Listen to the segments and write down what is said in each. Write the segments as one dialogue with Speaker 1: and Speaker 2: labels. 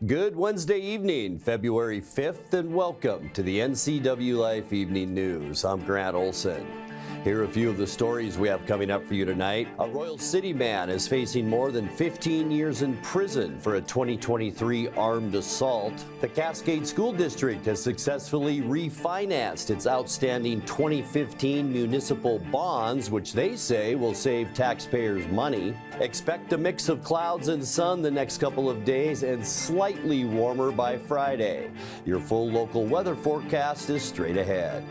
Speaker 1: Good Wednesday evening, February 5th, and welcome to the NCWLIFE Evening News. I'm Grant Olson. Here are a few of the stories we have coming up for you tonight. A Royal City man is facing more than 15 years in prison for a 2023 armed assault. The Cascade School District has successfully refinanced its outstanding 2015 municipal bonds, which they say will save taxpayers money. Expect a mix of clouds and sun the next couple of days and slightly warmer by Friday. Your full local weather forecast is straight ahead.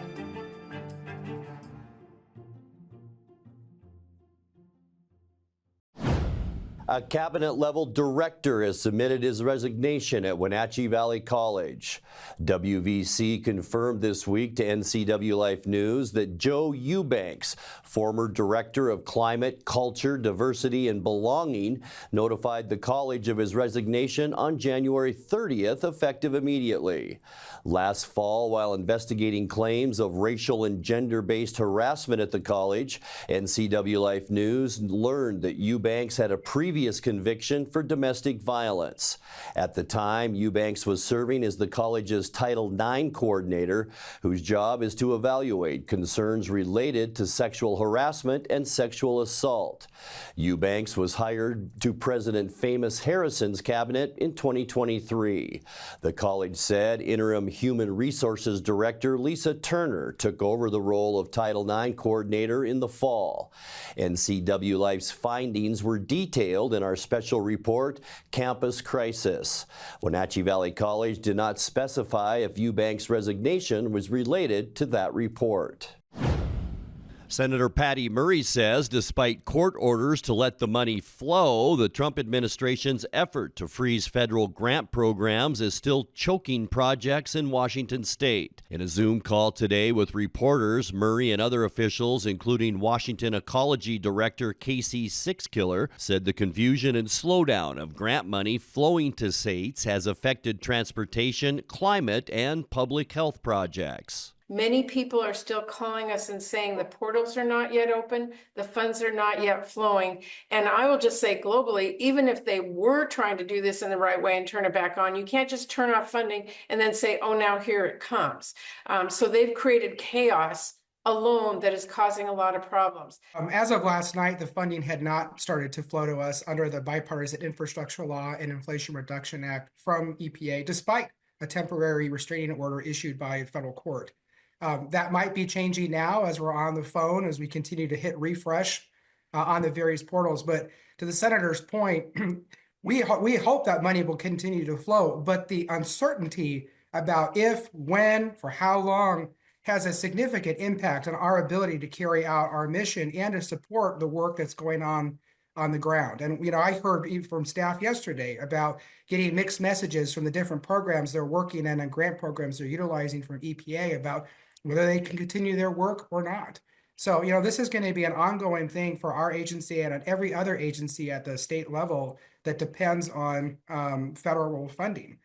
Speaker 1: A cabinet-level director has submitted his resignation at Wenatchee Valley College. WVC confirmed this week to NCWLIFE News that Joe Eubanks, former director of Climate, Culture, Diversity, and Belonging, notified the college of his resignation on January 30th, effective immediately. Last fall, while investigating claims of racial and gender-based harassment at the college, NCWLIFE News learned that Eubanks had a previous conviction for domestic violence. At the time, Eubanks was serving as the college's Title IX coordinator, whose job is to evaluate concerns related to sexual harassment and sexual assault. Eubanks was hired to President Famous Harrison's cabinet in 2023. The college said interim Human Resources Director Lisa Turner took over the role of Title IX coordinator in the fall. NCWLIFE's findings were detailed in our special report, Campus Crisis. Wenatchee Valley College did not specify if Eubanks' resignation was related to that report. Senator Patty Murray says despite court orders to let the money flow, the Trump administration's effort to freeze federal grant programs is still choking projects in Washington state. In a Zoom call today with reporters, Murray and other officials, including Washington Ecology Director Casey Sixkiller, said the confusion and slowdown of grant money flowing to states has affected transportation, climate, and public health projects.
Speaker 2: Many people are still calling us and saying the portals are not yet open, the funds are not yet flowing. And I will just say globally, even if they were trying to do this in the right way and turn it back on, you can't just turn off funding and then say, oh, now here it comes. So they've created chaos alone that is causing a lot of problems.
Speaker 3: As of last night, the funding had not started to flow to us under the Bipartisan Infrastructure Law and Inflation Reduction Act from EPA, despite a temporary restraining order issued by a federal court. That might be changing now as we're on the phone, as we continue to hit refresh on the various portals. But to the senator's point, we hope that money will continue to flow. But the uncertainty about if, when, for how long has a significant impact on our ability to carry out our mission and to support the work that's going on the ground. And, I heard from staff yesterday about getting mixed messages from the different programs they're working in and grant programs they're utilizing from EPA about whether they can continue their work or not. So, this is going to be an ongoing thing for our agency and on every other agency at the state level that depends on federal funding.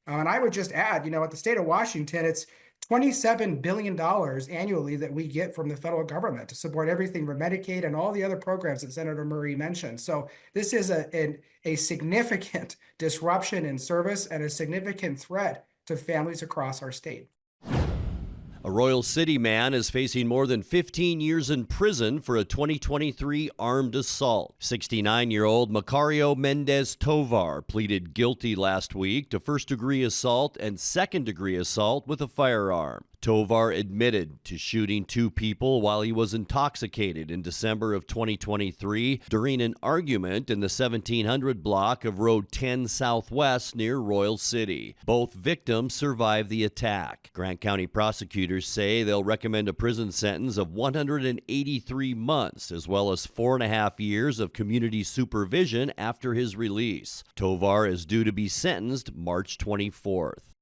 Speaker 3: And I would just add, at the state of Washington, it's $27 billion annually that we get from the federal government to support everything from Medicaid and all the other programs that Senator Murray mentioned. So this is a significant disruption in service and a significant threat to families across our state.
Speaker 1: A Royal City man is facing more than 15 years in prison for a 2023 armed assault. 69-year-old Macario Mendez Tovar pleaded guilty last week to first-degree assault and second-degree assault with a firearm. Tovar admitted to shooting two people while he was intoxicated in December of 2023 during an argument in the 1700 block of Road 10 Southwest near Royal City. Both victims survived the attack. Grant County prosecutors say they'll recommend a prison sentence of 183 months as well as 4.5 years of community supervision after his release. Tovar is due to be sentenced March 24th.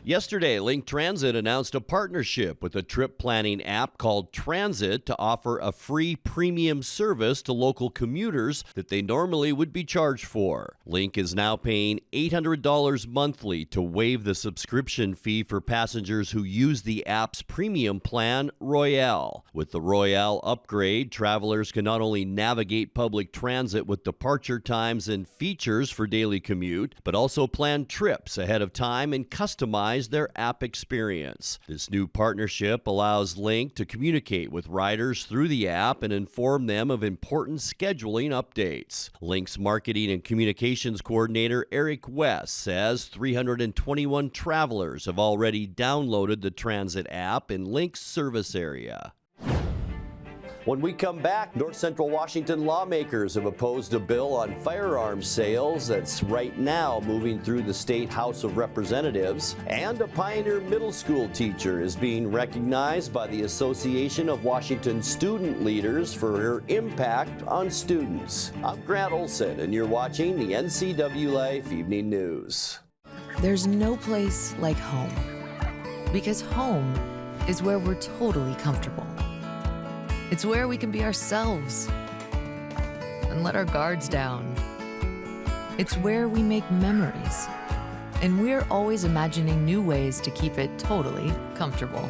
Speaker 1: Yesterday, Link Transit announced a partnership with a trip planning app called Transit to offer a free premium service to local commuters that they normally would be charged for. Link is now paying $800 monthly to waive the subscription fee for passengers who use the app's premium plan, Royale. With the Royale upgrade, travelers can not only navigate public transit with departure times and features for daily commute, but also plan trips ahead of time and customize their app experience. This new partnership allows Link to communicate with riders through the app and inform them of important scheduling updates. Link's marketing and communications coordinator Eric West says 321 travelers have already downloaded the Transit app in Link's service area. When we come back, North Central Washington lawmakers have opposed a bill on firearms sales that's right now moving through the State House of Representatives. And a Pioneer Middle School teacher is being recognized by the Association of Washington Student Leaders for her impact on students. I'm Grant Olson, and you're watching the NCWLIFE Evening News.
Speaker 4: There's no place like home, because home is where we're totally comfortable. It's where we can be ourselves and let our guards down. It's where we make memories, and we're always imagining new ways to keep it totally comfortable.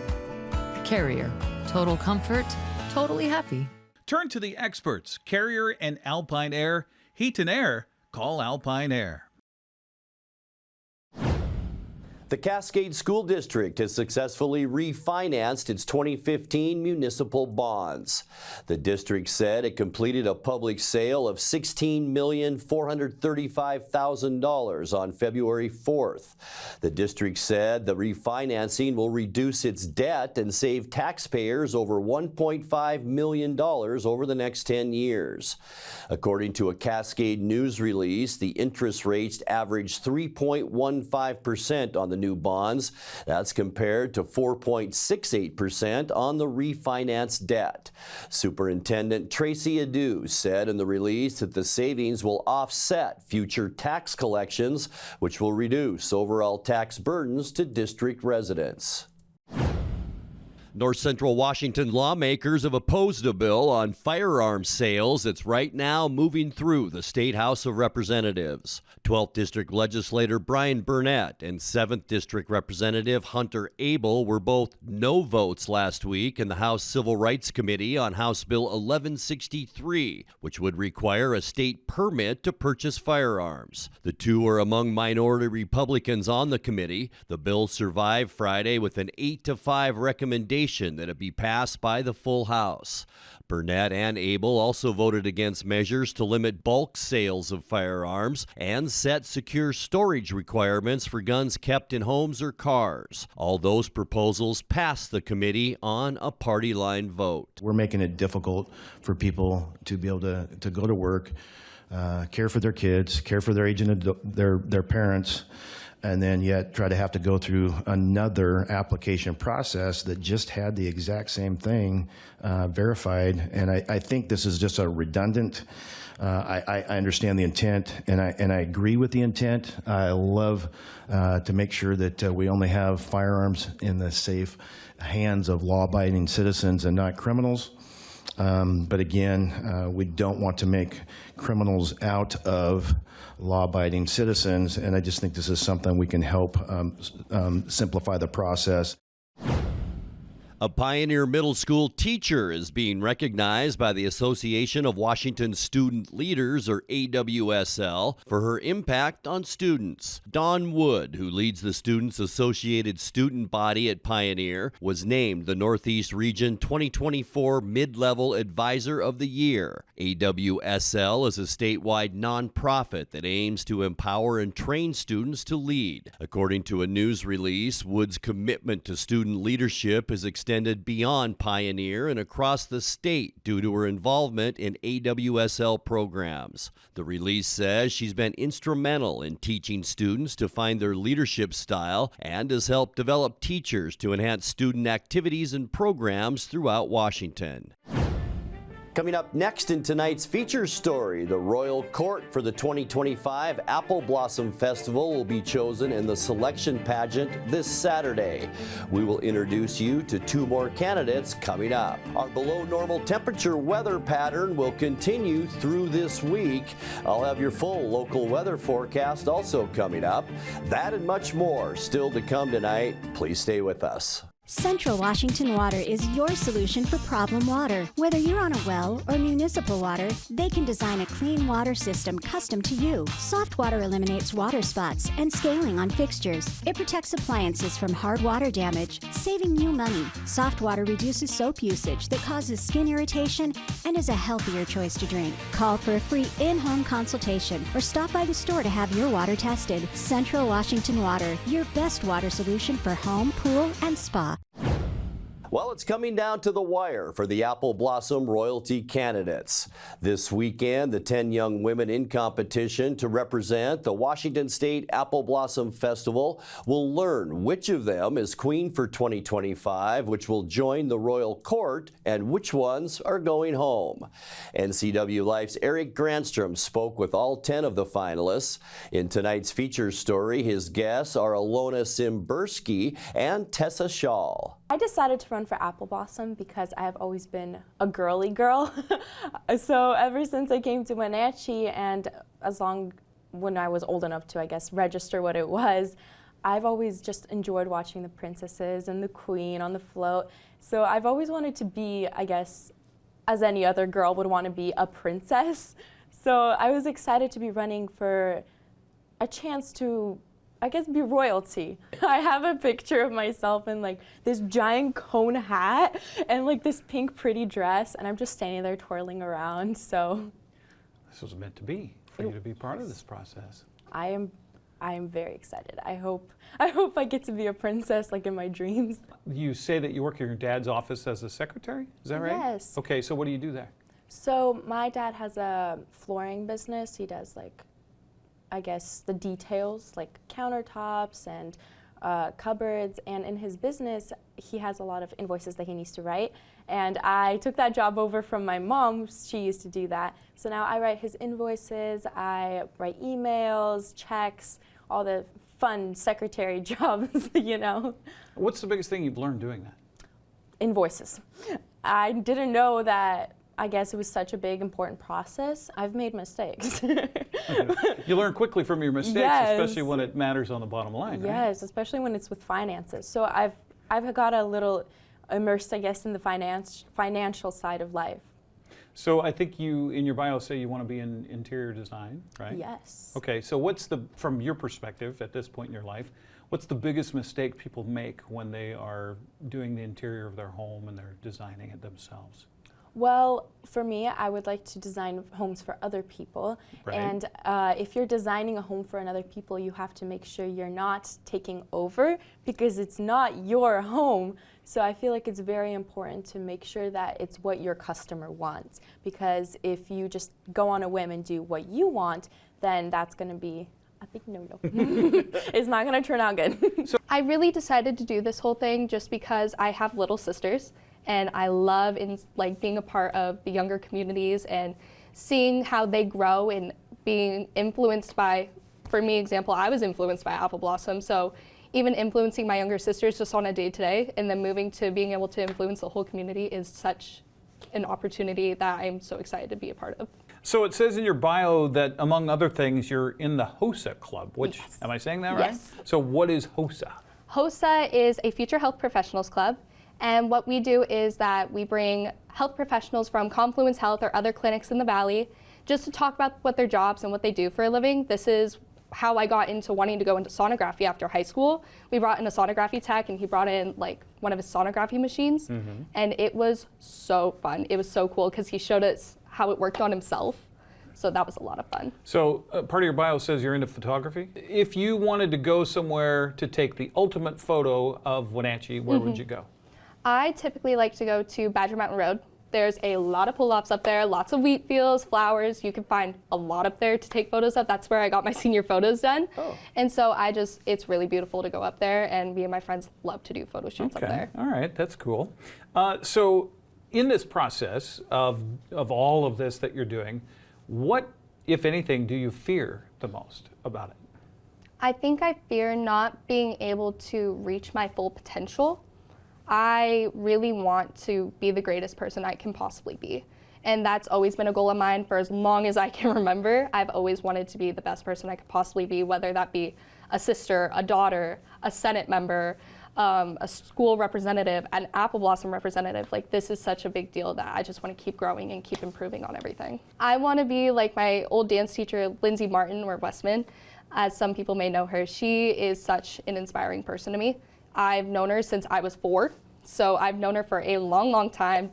Speaker 4: Carrier, total comfort, totally happy.
Speaker 5: Turn to the experts, Carrier and Alpine Air. Heat and air, call Alpine Air.
Speaker 1: The Cascade School District has successfully refinanced its 2015 municipal bonds. The district said it completed a public sale of $16,435,000 on February 4th. The district said the refinancing will reduce its debt and save taxpayers over $1.5 million over the next 10 years. According to a Cascade news release, the interest rates averaged 3.15% on the new bonds. That's compared to 4.68% on the refinanced debt. Superintendent Tracy Adu said in the release that the savings will offset future tax collections, which will reduce overall tax burdens to district residents. North Central Washington lawmakers have opposed a bill on firearms sales that's right now moving through the State House of Representatives. 12th District Legislator Brian Burnett and 7th District Representative Hunter Abel were both no votes last week in the House Civil Rights Committee on House Bill 1163, which would require a state permit to purchase firearms. The two are among minority Republicans on the committee. The bill survived Friday with an 8-5 recommendation that it be passed by the full House. Burnett and Abel also voted against measures to limit bulk sales of firearms and set secure storage requirements for guns kept in homes or cars. All those proposals passed the committee on a party line vote.
Speaker 6: We're making it difficult for people to be able to go to work, care for their kids, care for their aging their parents, and then yet try to have to go through another application process that just had the exact same thing verified. And I think this is just a redundant. I understand the intent, and I agree with the intent. I love to make sure that we only have firearms in the safe hands of law-abiding citizens and not criminals. But again, we don't want to make criminals out of law-abiding citizens, and I just think this is something we can help simplify the process.
Speaker 1: A Pioneer Middle School teacher is being recognized by the Association of Washington Student Leaders, or AWSL, for her impact on students. Dawn Wood, who leads the Students Associated student body at Pioneer, was named the Northeast Region 2024 Mid-Level Advisor of the Year. AWSL is a statewide nonprofit that aims to empower and train students to lead. According to a news release, Wood's commitment to student leadership is extended beyond Pioneer and across the state due to her involvement in AWSL programs. The release says she's been instrumental in teaching students to find their leadership style and has helped develop teachers to enhance student activities and programs throughout Washington. Coming up next in tonight's feature story, the Royal Court for the 2025 Apple Blossom Festival will be chosen in the selection pageant this Saturday. We will introduce you to 2 more candidates coming up. Our below normal temperature weather pattern will continue through this week. I'll have your full local weather forecast also coming up. That and much more still to come tonight. Please stay with us.
Speaker 7: Central Washington Water is your solution for problem water. Whether you're on a well or municipal water, they can design a clean water system custom to you. Soft water eliminates water spots and scaling on fixtures. It protects appliances from hard water damage, saving you money. Soft water reduces soap usage that causes skin irritation and is a healthier choice to drink. Call for a free in-home consultation or stop by the store to have your water tested. Central Washington Water, your best water solution for home, pool, and spa.
Speaker 1: Well, it's coming down to the wire for the Apple Blossom royalty candidates. This weekend, the 10 young women in competition to represent the Washington State Apple Blossom Festival will learn which of them is queen for 2025, which will join the royal court, and which ones are going home. NCWLIFE's Eric Granstrom spoke with all 10 of the finalists. In tonight's feature story, his guests are Alona Simberski and Tessa Shaw.
Speaker 8: I decided to run for Apple Blossom because I have always been a girly girl. So ever since I came to Wenatchee, and when I was old enough to, I guess, register what it was, I've always just enjoyed watching the princesses and the queen on the float. So I've always wanted to be, I guess, as any other girl would want to be, a princess. So I was excited to be running for a chance to, I guess, be royalty. I have a picture of myself in like this giant cone hat and like this pink pretty dress, and I'm just standing there twirling around. So
Speaker 5: This was meant to be, for you to be part of this process.
Speaker 8: I am very excited. I hope I get to be a princess like in my dreams.
Speaker 5: You say that you work in your dad's office as a secretary, is that right?
Speaker 8: Yes.
Speaker 5: Okay, so what do you do there?
Speaker 8: So my dad has a flooring business. He does like, I guess, the details like countertops and cupboards, and in his business he has a lot of invoices that he needs to write, and I took that job over from my mom. She used to do that, so now I write his invoices, I write emails, checks, all the fun secretary jobs, you know.
Speaker 5: What's the biggest thing you've learned doing that?
Speaker 8: Invoices. I didn't know that, I guess it was such a big, important process. I've made mistakes.
Speaker 5: You learn quickly from your mistakes,
Speaker 8: Yes.
Speaker 5: especially when it matters on the bottom line, right?
Speaker 8: Yes, especially when it's with finances. So I've got a little immersed, I guess, in the financial side of life.
Speaker 5: So I think you, in your bio, say you want to be in interior design, right?
Speaker 8: Yes.
Speaker 5: Okay, so from your perspective at this point in your life, what's the biggest mistake people make when they are doing the interior of their home and they're designing it themselves?
Speaker 8: Well, for me, I would like to design homes for other people.
Speaker 5: Right.
Speaker 8: And if you're designing a home for another people, you have to make sure you're not taking over, because it's not your home. So I feel like it's very important to make sure that it's what your customer wants. Because if you just go on a whim and do what you want, then that's going to be a big no-no. It's not going to turn out good.
Speaker 9: I really decided to do this whole thing just because I have little sisters, and I love being a part of the younger communities and seeing how they grow and being influenced by, for me, example, I was influenced by Apple Blossom, so even influencing my younger sisters just on a day-to-day, and then moving to being able to influence the whole community is such an opportunity that I'm so excited to be a part of.
Speaker 5: So it says in your bio that, among other things, you're in the HOSA club, which,
Speaker 9: Yes.
Speaker 5: am I saying that right?
Speaker 9: Yes.
Speaker 5: So what is HOSA?
Speaker 9: HOSA is a Future Health Professionals Club, and what we do is that we bring health professionals from Confluence Health or other clinics in the Valley just to talk about what their jobs and what they do for a living. This is how I got into wanting to go into sonography after high school. We brought in a sonography tech, and he brought in like one of his sonography machines, and it was so fun. It was so cool because he showed us how it worked on himself. So that was a lot of fun.
Speaker 5: So part of your bio says you're into photography. If you wanted to go somewhere to take the ultimate photo of Wenatchee, where would you go?
Speaker 9: I typically like to go to Badger Mountain Road. There's a lot of pull-offs up there, lots of wheat fields, flowers. You can find a lot up there to take photos of. That's where I got my senior photos done.
Speaker 5: Oh.
Speaker 9: And so it's really beautiful to go up there, and me and my friends love to do photo shoots up there.
Speaker 5: All right, that's cool. So in this process of all of this that you're doing, what, if anything, do you fear the most about it?
Speaker 9: I think I fear not being able to reach my full potential. I really want to be the greatest person I can possibly be. And that's always been a goal of mine for as long as I can remember. I've always wanted to be the best person I could possibly be, whether that be a sister, a daughter, a Senate member, a school representative, an Apple Blossom representative. Like, this is such a big deal that I just want to keep growing and keep improving on everything. I want to be like my old dance teacher, Lindsay Martin, or Westman, as some people may know her. She is such an inspiring person to me. I've known her since I was 4, so I've known her for a long, long time,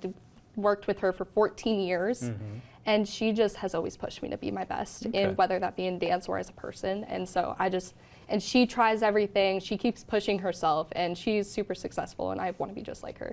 Speaker 9: worked with her for 14 years, and she just has always pushed me to be my best, in whether that be in dance or as a person. And so and she tries everything, she keeps pushing herself, and she's super successful, and I want to be just like her.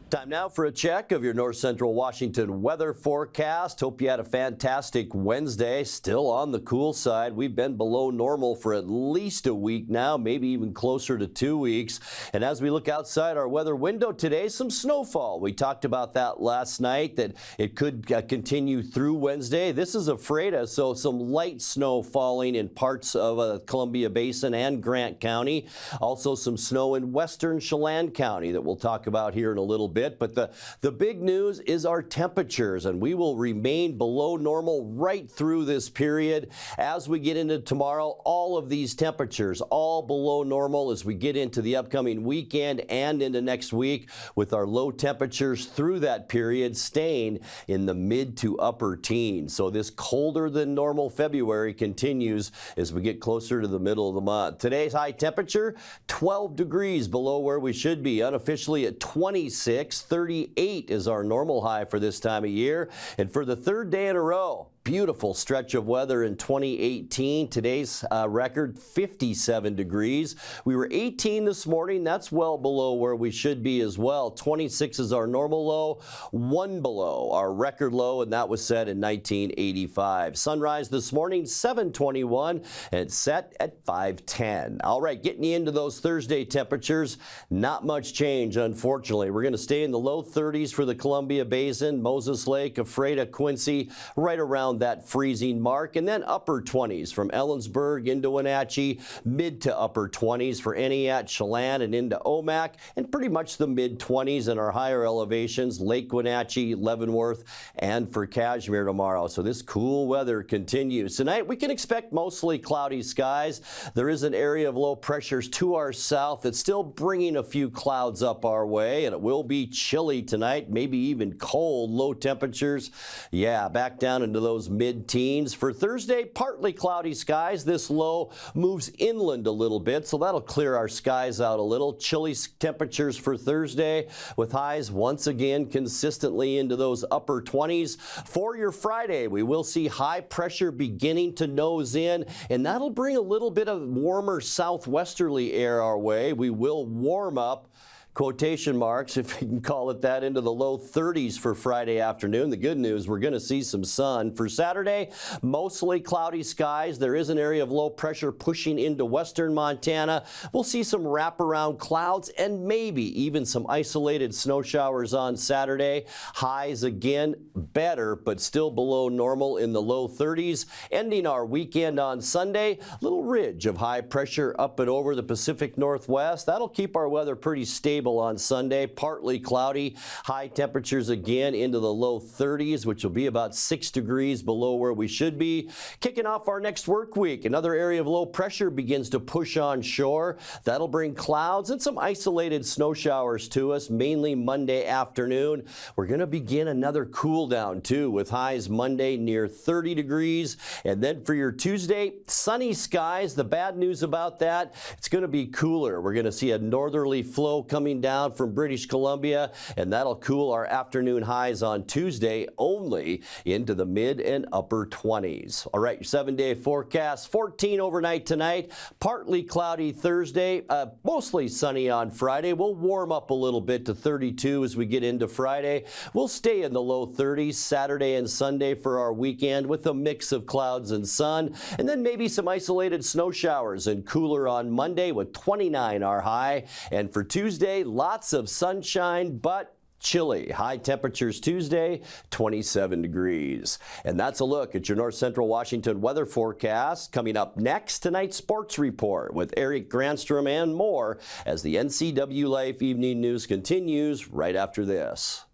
Speaker 1: Time now for a check of your North Central Washington weather forecast. Hope you had a fantastic Wednesday. Still on the cool side. We've been below normal for at least a week now, maybe even closer to 2 weeks. And as we look outside our weather window today, some snowfall. We talked about that last night, that it could continue through Wednesday. This is Ephrata, so some light snow falling in parts of Columbia Basin and Grant County. Also some snow in western Chelan County that we'll talk about here in a little bit. But the big news is our temperatures, and we will remain below normal right through this period. As we get into tomorrow, all of these temperatures all below normal as we get into the upcoming weekend and into next week, with our low temperatures through that period staying in the mid to upper teens. So this colder than normal February continues as we get closer to the middle of the month. Today's high temperature, 12 degrees below where we should be, unofficially at 26. 38 is our normal high for this time of year. And for the third day in a row, beautiful stretch of weather in 2018. Today's record, 57 degrees. We were 18 this morning. That's well below where we should be as well. 26 is our normal low, 1 below our record low, and that was set in 1985. Sunrise this morning, 7:21, and it's set at 5:10. All right, getting you into those Thursday temperatures. Not much change, unfortunately. We're going to stay in the low 30s for the Columbia Basin, Moses Lake, Ephrata, Quincy, right around that freezing mark, and then upper 20s from Ellensburg into Wenatchee, mid to upper 20s for Eniat, Chelan, and into Omak, and pretty much the mid 20s in our higher elevations, Lake Wenatchee, Leavenworth, and for Cashmere tomorrow. So this cool weather continues. Tonight we can expect mostly cloudy skies. There is an area of low pressures to our south that's still bringing a few clouds up our way, and it will be chilly tonight, maybe even cold. Low temperatures, yeah, back down into those mid-teens. For Thursday, partly cloudy skies. This low moves inland a little bit, so that'll clear our skies out a little. Chilly temperatures for Thursday, with highs once again consistently into those upper 20s. For your Friday, we will see high pressure beginning to nose in, and that'll bring a little bit of warmer southwesterly air our way. We will warm up, quotation marks, if you can call it that, into the low 30s for Friday afternoon. The good news, we're going to see some sun. For Saturday, mostly cloudy skies. There is an area of low pressure pushing into western Montana. We'll see some wraparound clouds and maybe even some isolated snow showers on Saturday. Highs again better, but still below normal in the low 30s. Ending our weekend on Sunday, little ridge of high pressure up and over the Pacific Northwest. That'll keep our weather pretty stable on Sunday, partly cloudy. High temperatures again into the low 30s, which will be about 6 degrees below where we should be. Kicking off our next work week, another area of low pressure begins to push on shore. That'll bring clouds and some isolated snow showers to us, mainly Monday afternoon. We're going to begin another cool down too, with highs Monday near 30 degrees. And then for your Tuesday, sunny skies. The bad news about that, it's going to be cooler. We're going to see a northerly flow coming down from British Columbia, and that'll cool our afternoon highs on Tuesday only into the mid and upper 20s. All right, your 7-day forecast, 14 overnight tonight, partly cloudy Thursday, mostly sunny on Friday. We'll warm up a little bit to 32 as we get into Friday. We'll stay in the low 30s Saturday and Sunday for our weekend, with a mix of clouds and sun, and then maybe some isolated snow showers, and cooler on Monday with 29 our high. And for Tuesday, lots of sunshine, but chilly. High temperatures Tuesday, 27 degrees. And that's a look at your North Central Washington weather forecast. Coming up next, tonight's sports report with Eric Granstrom and more as the NCWLIFE Evening News continues right after this.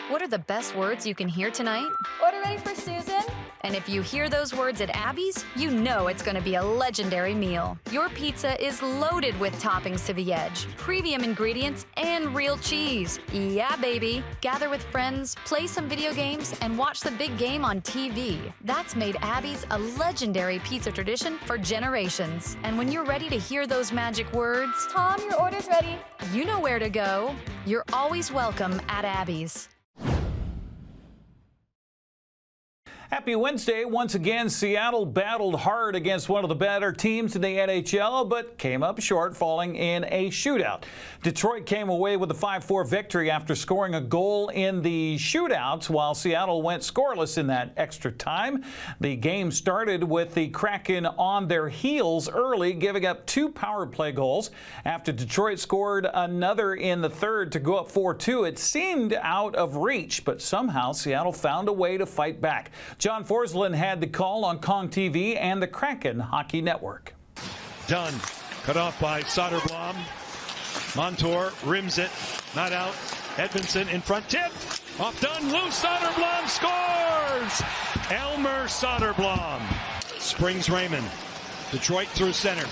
Speaker 4: What are the best words you can hear tonight?
Speaker 10: Order ready for Susan?
Speaker 4: And if you hear those words at Abby's, you know it's going to be a legendary meal. Your pizza is loaded with toppings to the edge, premium ingredients, and real cheese. Yeah, baby. Gather with friends, play some video games, and watch the big game on TV. That's made Abby's a legendary pizza tradition for generations. And when you're ready to hear those magic words,
Speaker 10: Tom, your order's ready.
Speaker 4: you know where to go. You're always welcome at Abby's.
Speaker 5: Happy Wednesday. Once again, Seattle battled hard against one of the better teams in the NHL, but came up short, falling in a shootout. Detroit came away with a 5-4 victory after scoring a goal in the shootouts, while Seattle went scoreless in that extra time. The game started with the Kraken on their heels early, giving up 2 power play goals. After Detroit scored another in the third to go up 4-2, it seemed out of reach, but somehow Seattle found a way to fight back. John Forsland had the call on Kong TV and the Kraken Hockey Network.
Speaker 11: Dunn, cut off by Soderblom. Montour rims it, not out. Edmondson in front, tip. Off Dunn, loose, Soderblom scores! Elmer Soderblom springs Raymond. Detroit through center.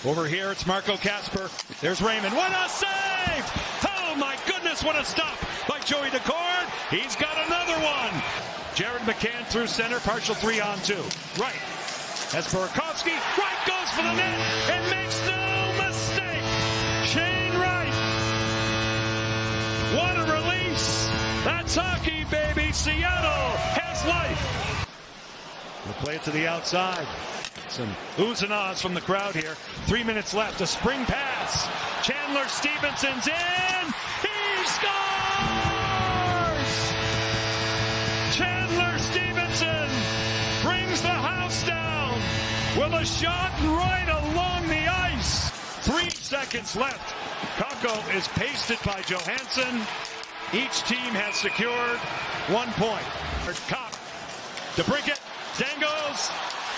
Speaker 11: Over here, it's Marco Kasper. There's Raymond. What a save! Oh my goodness, what a stop by Joey Decord. He's got another one. Jared McCann through center, partial 3-on-2. Right. As Burakovsky, Wright goes for the net and makes no mistake. Shane Wright. What a release. That's hockey, baby. Seattle has life. We'll play it to the outside. Some oohs and ahs from the crowd here. 3 minutes left. A spring pass. Chandler Stevenson's in. He scores! Chandler Stevenson brings the house down with a shot right along the ice. 3 seconds left. Kakko is pasted by Johansson. Each team has secured 1 point. Kopp, DeBrincat, Dangos,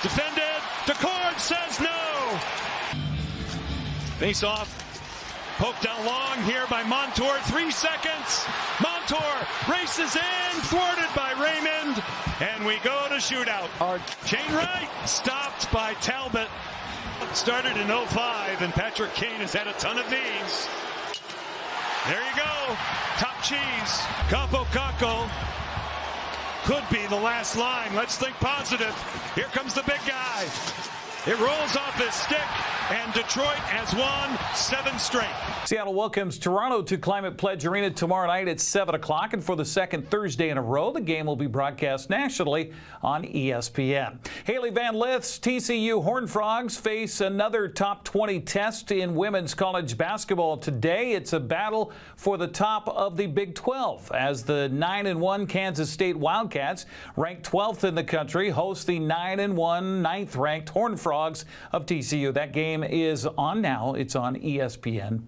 Speaker 11: defended. Decord says no. Face off. Poked down long here by Montour. 3 seconds. Montour races in, thwarted by Raymond, and we go to shootout. Shane Wright stopped by Talbot. Started in 05, and Patrick Kane has had a ton of these. There you go. Top cheese. Capo Kakko could be the last line. Let's think positive. Here comes the big guy. It rolls off his stick, and Detroit has won 7 straight.
Speaker 5: Seattle welcomes Toronto to Climate Pledge Arena tomorrow night at 7 o'clock. And for the second Thursday in a row, the game will be broadcast nationally on ESPN. Haley Van Lith's TCU Horned Frogs face another top 20 test in women's college basketball today. It's a battle for the top of the Big 12 as the 9-1 Kansas State Wildcats, ranked 12th in the country, host the 9-1 9th-ranked Horned Frogs of TCU. That game is on now. It's on ESPN+.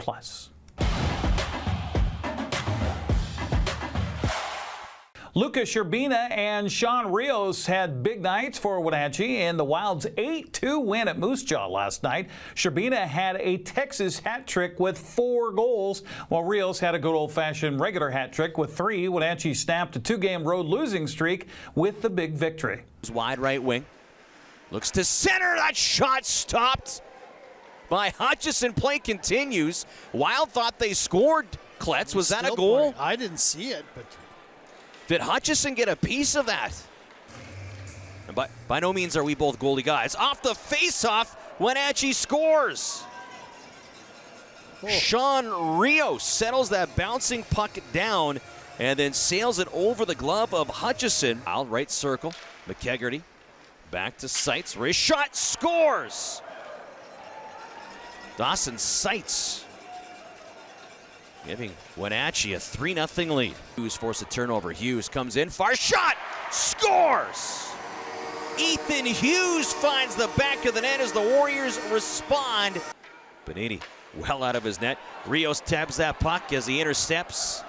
Speaker 5: Luca Sherbina and Sean Rios had big nights for Wenatchee in the Wild's 8-2 win at Moose Jaw last night. Sherbina had a Texas hat trick with 4 goals, while Rios had a good old-fashioned regular hat trick with 3. Wenatchee snapped a 2-game road losing streak with the big victory.
Speaker 12: Wide right wing. Looks to center. That shot stopped by Hutchison. Play continues. Wild thought they scored. Kletz, was that a goal?
Speaker 13: I didn't see it, but
Speaker 12: did Hutchison get a piece of that? And by no means are we both goalie guys. Off the face-off, Wenatchee scores. Sean Rios settles that bouncing puck down and then sails it over the glove of Hutchison. Out right circle, McKegarty. Back to Seitz. Race shot, scores! Dawson Seitz giving Wenatchee a 3-0 lead. Hughes forced a turnover. Hughes comes in, far shot, scores! Ethan Hughes finds the back of the net as the Warriors respond. Benini well out of his net. Rios tabs that puck as he intercepts.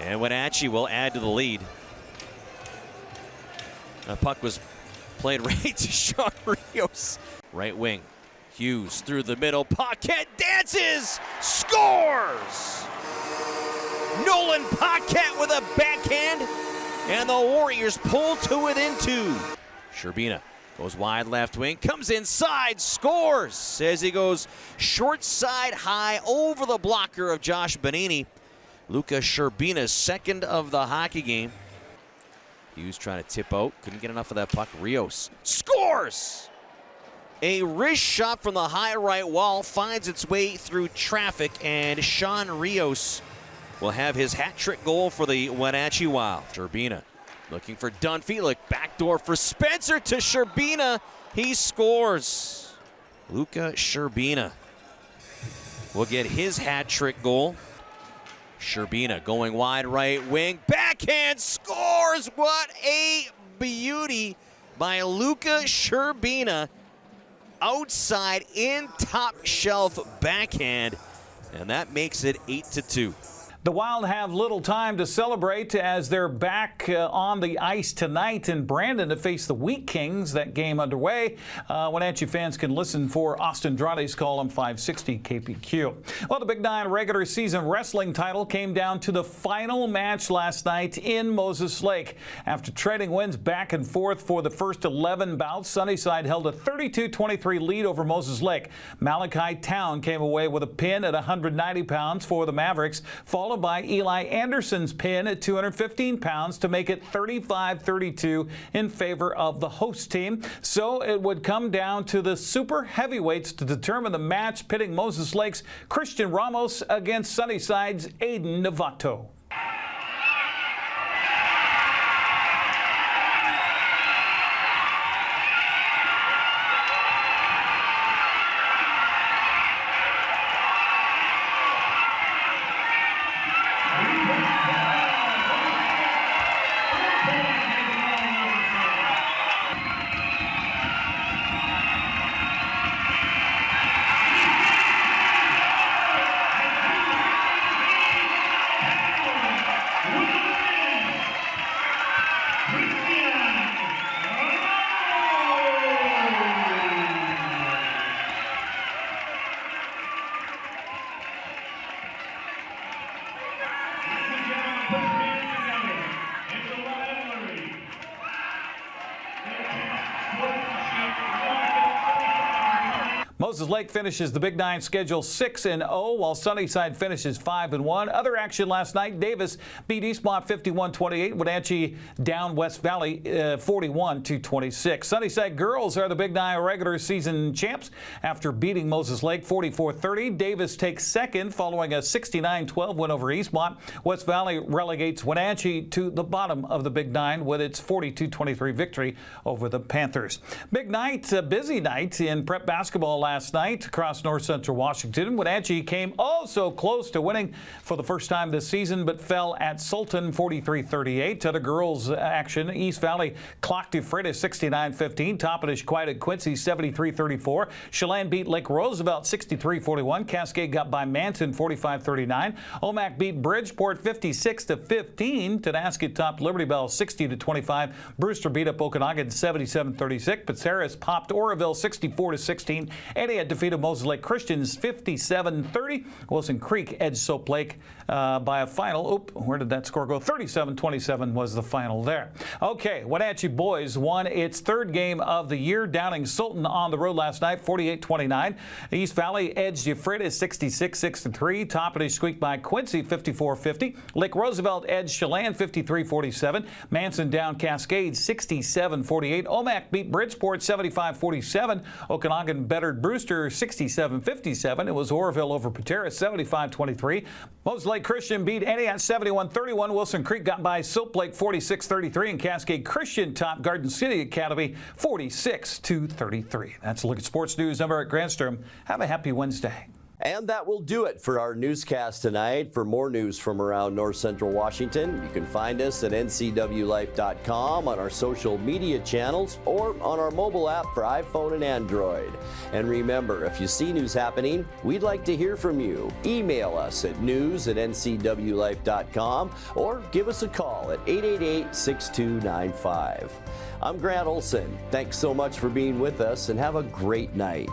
Speaker 12: And Wenatchee will add to the lead. The puck was played right to Sean Rios. Right wing. Hughes through the middle. Paquette dances. Scores! Nolan Paquette with a backhand. And the Warriors pull to within 2. Sherbina goes wide left wing. Comes inside. Scores! As he goes short side high over the blocker of Josh Bonini. Luca Sherbina's second of the hockey game. Hughes trying to tip out. Couldn't get enough of that puck. Rios scores! A wrist shot from the high right wall finds its way through traffic, and Sean Rios will have his hat trick goal for the Wenatchee Wild. Sherbina looking for Dunphy. Backdoor for Spencer to Sherbina. He scores. Luca Sherbina will get his hat trick goal. Sherbina going wide right wing. Backhand scores. What a beauty by Luca Sherbina. Outside in top shelf backhand. And that makes it 8-2.
Speaker 5: The Wild have little time to celebrate as they're back on the ice tonight in Brandon to face the Wheat Kings. That game underway. Wenatchee fans can listen for Austin Drade's call on 560 KPQ. Well, the Big Nine regular season wrestling title came down to the final match last night in Moses Lake. After trading wins back and forth for the first 11 bouts, Sunnyside held a 32-23 lead over Moses Lake. Malachi Town came away with a pin at 190 pounds for the Mavericks, followed by Eli Anderson's pin at 215 pounds to make it 35-32 in favor of the host team. So it would come down to the super heavyweights to determine the match, pitting Moses Lake's Christian Ramos against Sunnyside's Aiden Novato. Moses Lake finishes the Big Nine schedule 6-0, while Sunnyside finishes 5-1. Other action last night: Davis beat Eastmont 51-28. Wenatchee down West Valley 41-26. Sunnyside girls are the Big Nine regular season champs after beating Moses Lake 44-30. Davis takes second following a 69-12 win over Eastmont. West Valley relegates Wenatchee to the bottom of the Big Nine with its 42-23 victory over the Panthers. Big night, a busy night in prep basketball last night across north central Washington. Wenatchee came so close to winning for the first time this season, but fell at Sultan 43-38. To the girls' action, East Valley clocked Ephrata 69-15. Toppenish quieted Quincy 73-34. Chelan beat Lake Roosevelt 63-41. Cascade got by Manson 45-39. Omak beat Bridgeport 56-15. Tonasket topped Liberty Bell 60-25. Brewster beat up Okanagan 77-36. Pizarras popped Oroville 64-16. Antioch defeated Moses Lake Christians 57-30. Wilson Creek edged Soap Lake by a final. Where did that score go? 37-27 was the final there. Okay, Wenatchee boys won its third game of the year, downing Sultan on the road last night 48-29. East Valley edged Ephrata 66-63. Toppenish squeaked by Quincy 54-50. Lake Roosevelt edged Chelan 53-47. Manson down Cascade 67-48. Omak beat Bridgeport 75-47. Okanagan bettered Brewster 67-57. It was Oroville over Patera 75-23. Moses Lake Christian beat Antioch 71-31. Wilson Creek got by Soap Lake 46-33. And Cascade Christian topped Garden City Academy 46-33. That's a look at sports news. I'm Eric Granstrom. Have a happy Wednesday.
Speaker 1: And that will do it for our newscast tonight. For more news from around North Central Washington, you can find us at ncwlife.com, on our social media channels, or on our mobile app for iPhone and Android. And remember, if you see news happening, we'd like to hear from you. Email us at news@ncwlife.com or give us a call at 888-6295. I'm Grant Olson. Thanks so much for being with us, and have a great night.